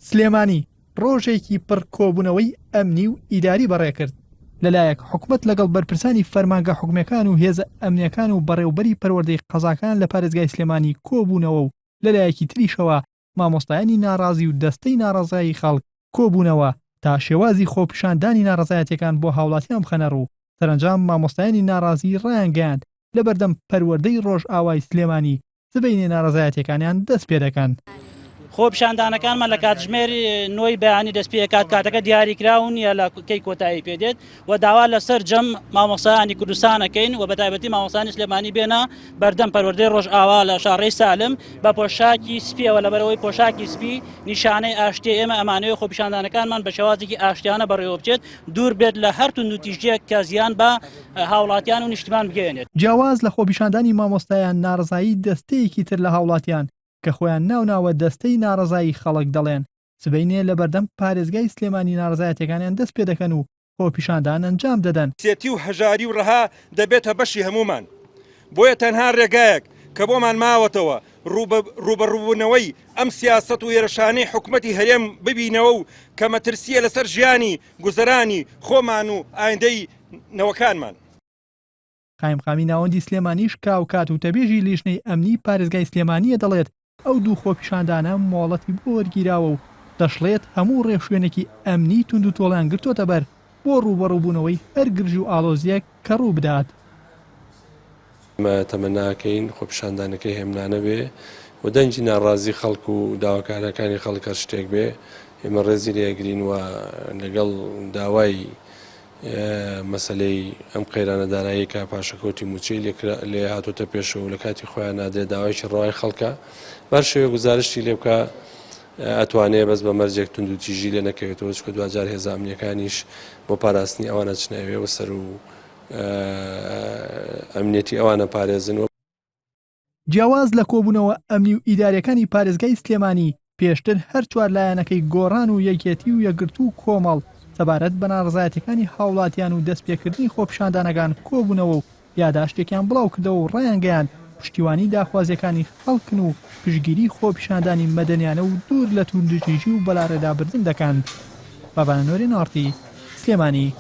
سلێمانی ڕۆژێکی پڕ کۆبوونەوەی ئەمنی و ئیداری بەڕێکرد لەلایەک حکومت لەگەڵ بەرپرسانی فەرمانگە حکومەکان و هێزە ئەمنیەکان و بەڕێوەبەری پەروەردەی قەزاکان لە پارێزگای سلێمانی کۆبوونەوە و لەلایەکی تریشەوە مامۆستایانی ناڕازی و دەستەی ناڕازایی خەڵک کۆبوونەوە تا شێوازی خۆپیشاندانی ناڕزایەتەکان بۆ هاوڵاتیان بخەنە ڕوو. سەرنجام مامۆستایانی ناڕازی ڕایانگەیاند لە بەردەم پەروەردەی ڕۆژ ئاوای سلێمانی سبەینێ ناڕزایەتەکانیان دەست پێ دەکەن. خۆپیشاندانەکانمان لە کاتژمێری نۆی بەیانی دەست پێکات کاتەکە دیاریکراون یا لە کەی کۆتایی پێدێت و داوا لەسەر جەم مامۆستایانی کوردستانەکەین و بەتایبەتی مامۆستانی سلێمانی بێنە بەردەم پەروەردەی ڕۆژ ئاوا لە شارڕێی سالم بە پۆشاکی سپیەوە لەبەرەوەی پۆشاکی سپی نیشانەی ئاشتی ئێمە ئەمانەوەی خۆپیشاندانەکانمان بە شێوازێکی ئاشتیانە بەڕێوە بچێت دوور بێت لە هەر تونند و تیژەیەک کە زیان بە هاوڵاتیان و نیشتمان بگەێنێت. جیاواز لە خۆپیشاندانی مامۆستایان ناڕزایی دەستەیەکی تر لە هاوڵاتیان کە خۆیان ناوناوە دەستەی ناڕزایی خەڵک دەڵێن سبەینێ لە بەردەم پارێزگای سلێمانی ناڕزایەتەکانیان دەست پێ دەکەن و خۆپیشاندان ئەنجام دەدەن. سێتی و هەژاری و ڕەها دەبێتە بەشی هەمومان بۆیە تەنها ڕێگایەک کە بۆمان ماوەتەوە ڕوبەڕووبوونەوەی ئەم سیاسەت و ێرەشانەی حکومەتی هەرێم ببینەوە و کە مەترسیە لەسەر ژیانی گوزەرانی خۆمان و ئایندەی نەوەکانمان. قایمقامی ناوەندی سلێمانیش کاوکات و تەبێژی لیژنەی ئەمنی پارێزگای سلێمانیە دەڵێت ئەو دوو خۆپیشاندانە مۆڵەتی بۆ وەرگیراوە و دەشڵێت هەموو ڕێشوێنێکی ئەمنی تونند و تۆڵیان گرتوۆتە بەر بۆ ڕوبەڕووبوونەوەی هەر گرژ و ئاڵۆزیەک کە ڕوو بدات. تەمەناکەین خۆپیشاندانەکەی هێمنانە بێ و دەنجی ناڕازی خەڵک و داواکارەکانی خەڵک هەر شتێک بێ ئێمە ڕێزی لێگرین و لەگەڵ داوای مەسلەی ئەم قەیرانە دارایی کە پاشەکەوتی موچەی لێ هاتوۆتە پێشەوە و لە کاتی خۆیان نادرێت داوایکی ڕەوای خەڵکە بەر شێوە گزارشتی لێ بکە ئەتوانێت بەس بە مەرجێک تونند و تیژی لێ نەکەوێتەوە چکە دوجار هێزە ئەمنیەکانیش بۆ پاراستنی ئەوانە چناوێ و سەر و ئەمنیەتی ئەوانە پارێزن. جیاواز لە کۆبوونەوە ئەمنی و ئیداریەکانی پارێزگای سلێمانی پێشتر هەر چوار لایەنەکەی گۆڕان و یەکێتی و یەکگرتو و کۆمەڵ سەبارەت بە ناڕزایەتەکانی هاوڵاتیان و دەستپێکردنی خۆپیشاندانەکان کۆبوونەوە و یاداشتێکیان بڵاو کردەوە و ڕایانگەیان پشتیوانی داخوازیەکانی خەڵکن و پشگیری خۆپیشاندانی مەدەنیانە و دوور لە توندتیژی و بەلاڕێدابردن دەکەن. بابانۆری ناڕتی سلێمانی.